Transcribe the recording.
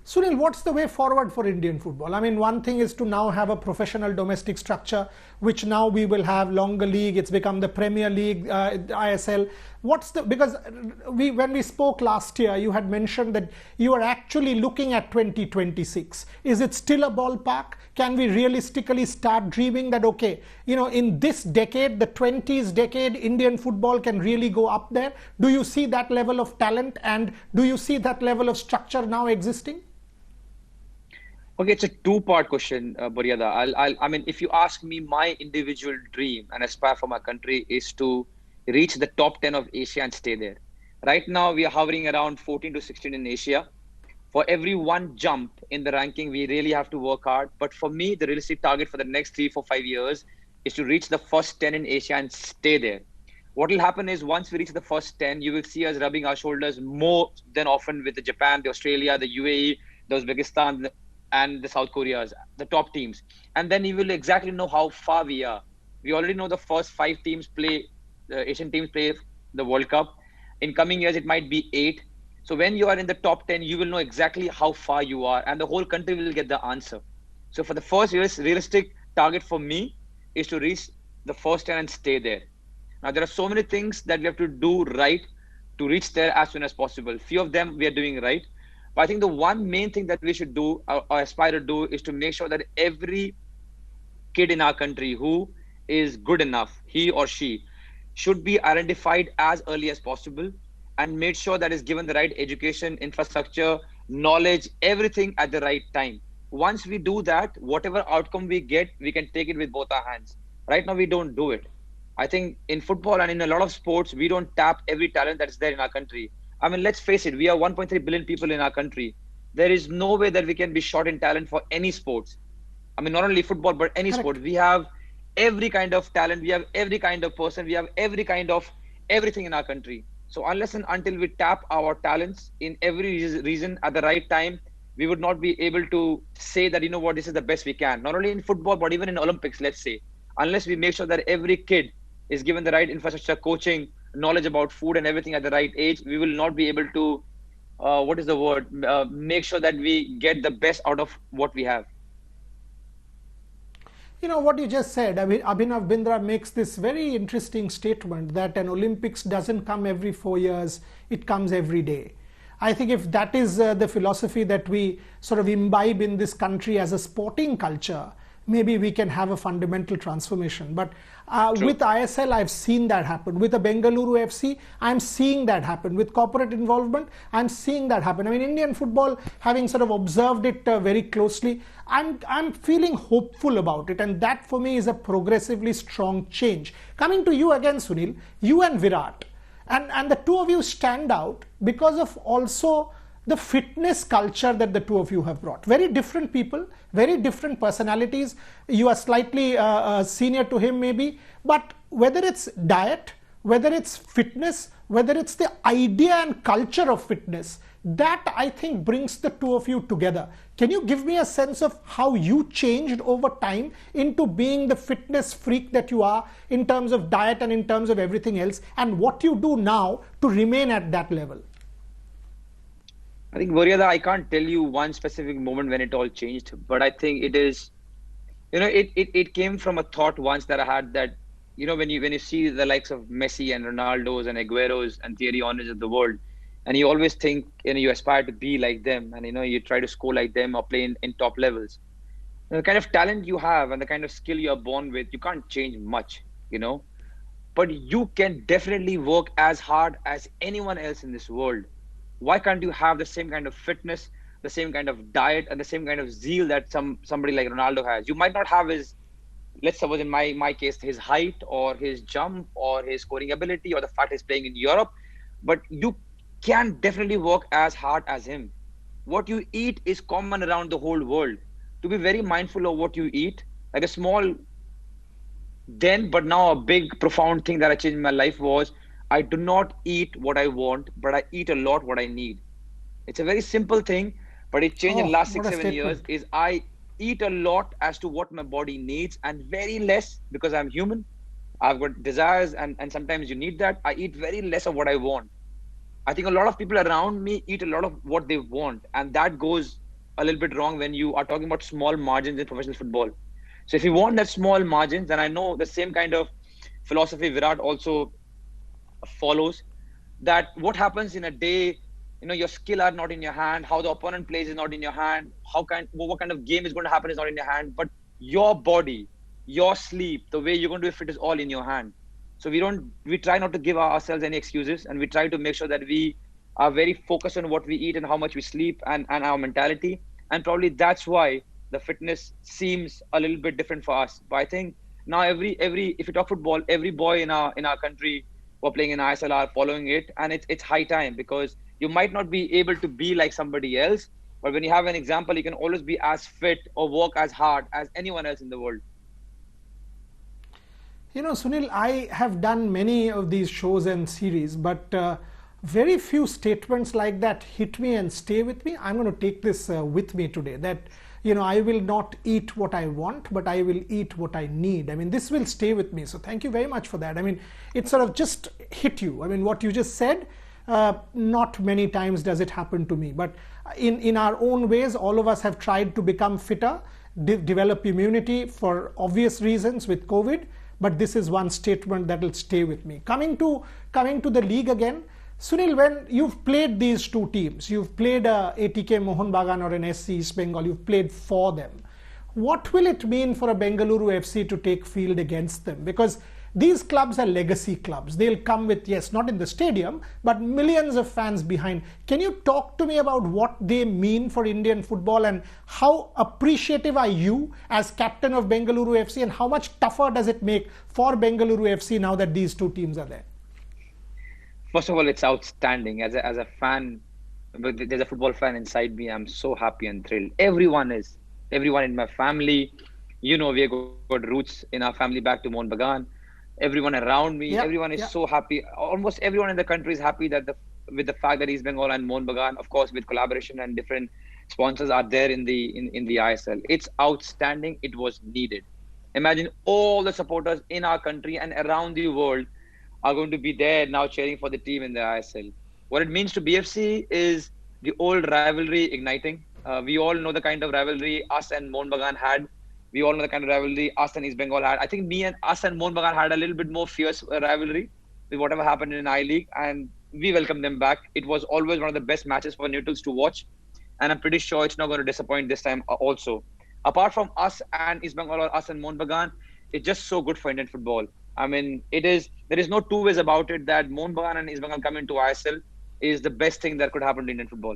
Sunil, what's the way forward for Indian football? I mean, one thing is to now have a professional domestic structure, which now we will have longer league. It's become the Premier League, ISL. Because when we spoke last year, you had mentioned that you are actually looking at 2026. Is it still a ballpark? Can we realistically start dreaming that, okay, in this decade, the 20s decade, Indian football can really go up there? Do you see that level of talent, and do you see that level of structure now existing? Okay, it's a two-part question, Buryada. I mean, if you ask me, my individual dream and aspire for my country is to reach the top 10 of Asia and stay there. Right now, we are hovering around 14 to 16 in Asia. For every one jump in the ranking, we really have to work hard. But for me, the realistic target for the next 3, 4, 5 years is to reach the first 10 in Asia and stay there. What will happen is once we reach the first 10, you will see us rubbing our shoulders more than often with the Japan, the Australia, the UAE, the Uzbekistan, and the South Koreas, the top teams. And then you will exactly know how far we are. We already know the first 5 teams play, the Asian teams play the World Cup. In coming years, it might be 8. So when you are in the top 10, you will know exactly how far you are, and the whole country will get the answer. So for the first realistic target for me is to reach the first 10 and stay there. Now, there are so many things that we have to do right to reach there as soon as possible. Few of them we are doing right. But I think the one main thing that we should do or aspire to do is to make sure that every kid in our country who is good enough, he or she, should be identified as early as possible and made sure that is given the right education, infrastructure, knowledge, everything at the right time. Once we do that, whatever outcome we get, we can take it with both our hands. Right now, we don't do it. I think in football and in a lot of sports, we don't tap every talent that's there in our country. I mean, let's face it, we are 1.3 billion people in our country. There is no way that we can be short in talent for any sports. I mean, not only football, but any Correct. sport. We have every kind of talent. We have every kind of person. We have every kind of everything in our country. So unless and until we tap our talents in every reason at the right time, we would not be able to say that, this is the best we can. Not only in football, but even in Olympics, let's say. Unless we make sure that every kid is given the right infrastructure, coaching, knowledge about food and everything at the right age, we will not be able to, make sure that we get the best out of what we have. What you just said, Abhinav Bindra makes this very interesting statement that an Olympics doesn't come every 4 years, it comes every day. I think if that is the philosophy that we sort of imbibe in this country as a sporting culture, maybe we can have a fundamental transformation. But with ISL, I've seen that happen. With the Bengaluru FC, I'm seeing that happen. With corporate involvement, I'm seeing that happen. I mean, Indian football, having sort of observed it very closely, I'm feeling hopeful about it. And that for me is a progressively strong change. Coming to you again, Sunil, you and Virat. And the two of you stand out because of also the fitness culture that the two of you have brought. Very different people, very different personalities. You are slightly senior to him maybe, but whether it's diet, whether it's fitness, whether it's the idea and culture of fitness, that I think brings the two of you together. Can you give me a sense of how you changed over time into being the fitness freak that you are in terms of diet and in terms of everything else, and what you do now to remain at that level? I think, Varyada, I can't tell you one specific moment when it all changed, but I think it is, it came from a thought once that I had that, when you see the likes of Messi and Ronaldo's and Aguero's and Thierry Henry's of the world, and you always think, you aspire to be like them, and, you try to score like them or play in top levels. The kind of talent you have and the kind of skill you are born with, you can't change much, but you can definitely work as hard as anyone else in this world. Why can't you have the same kind of fitness, the same kind of diet, and the same kind of zeal that somebody like Ronaldo has? You might not have his, let's suppose in my case, his height or his jump or his scoring ability or the fact he's playing in Europe, but you can definitely work as hard as him. What you eat is common around the whole world. To be very mindful of what you eat, like a small then, but now a big, profound thing that I changed in my life was I do not eat what I want, but I eat a lot what I need. It's a very simple thing, but it changed in the last 6-7 years. Is I eat a lot as to what my body needs and very less because I'm human. I've got desires and sometimes you need that. I eat very less of what I want. I think a lot of people around me eat a lot of what they want, and that goes a little bit wrong when you are talking about small margins in professional football. So if you want that small margins, then I know the same kind of philosophy Virat also follows, that what happens in a day, your skill are not in your hand, how the opponent plays is not in your hand, what kind of game is going to happen is not in your hand, but your body, your sleep, the way you're going to be fit is all in your hand. So we try not to give ourselves any excuses, and we try to make sure that we are very focused on what we eat and how much we sleep, and our mentality. And probably that's why the fitness seems a little bit different for us. But I think now every if you talk football, every boy in our country who are playing in ISL are following it, and it's high time, because you might not be able to be like somebody else, but when you have an example, you can always be as fit or work as hard as anyone else in the world. Sunil, I have done many of these shows and series, but very few statements like that hit me and stay with me. I'm going to take this with me today, that I will not eat what I want, but I will eat what I need. I mean, this will stay with me. So thank you very much for that. I mean, it sort of just hit you. I mean, what you just said, not many times does it happen to me, but in our own ways, all of us have tried to become fitter, develop immunity for obvious reasons with COVID. But this is one statement that will stay with me. Coming to the league again, Sunil, when you've played these two teams, you've played ATK Mohun Bagan or an SC East Bengal, you've played for them. What will it mean for a Bengaluru FC to take field against them? Because these clubs are legacy clubs. They'll come with, yes, not in the stadium, but millions of fans behind. Can you talk to me about what they mean for Indian football, and how appreciative are you as captain of Bengaluru FC, and how much tougher does it make for Bengaluru FC now that these two teams are there? First of all, it's outstanding. As a fan, there's a football fan inside me. I'm so happy and thrilled. Everyone in my family, we have got roots in our family back to Mohun Bagan. Everyone around me, everyone is so happy. Almost everyone in the country is happy with the fact that East Bengal and Mohun Bagan, of course, with collaboration and different sponsors, are there in the ISL. It's outstanding. It was needed. Imagine all the supporters in our country and around the world are going to be there now cheering for the team in the ISL. What it means to BFC is the old rivalry igniting. We all know the kind of rivalry us and Mohun Bagan had. We all know the kind of rivalry us and East Bengal had. I think us and Mohun Bagan had a little bit more fierce rivalry with whatever happened in I-League, and we welcome them back. It was always one of the best matches for neutrals to watch, and I'm pretty sure it's not going to disappoint this time also. Apart from us and East Bengal, or us and Mohun Bagan, it's just so good for Indian football. I mean, there is no two ways about it that Mohun Bagan and East Bengal coming to ISL is the best thing that could happen to Indian football.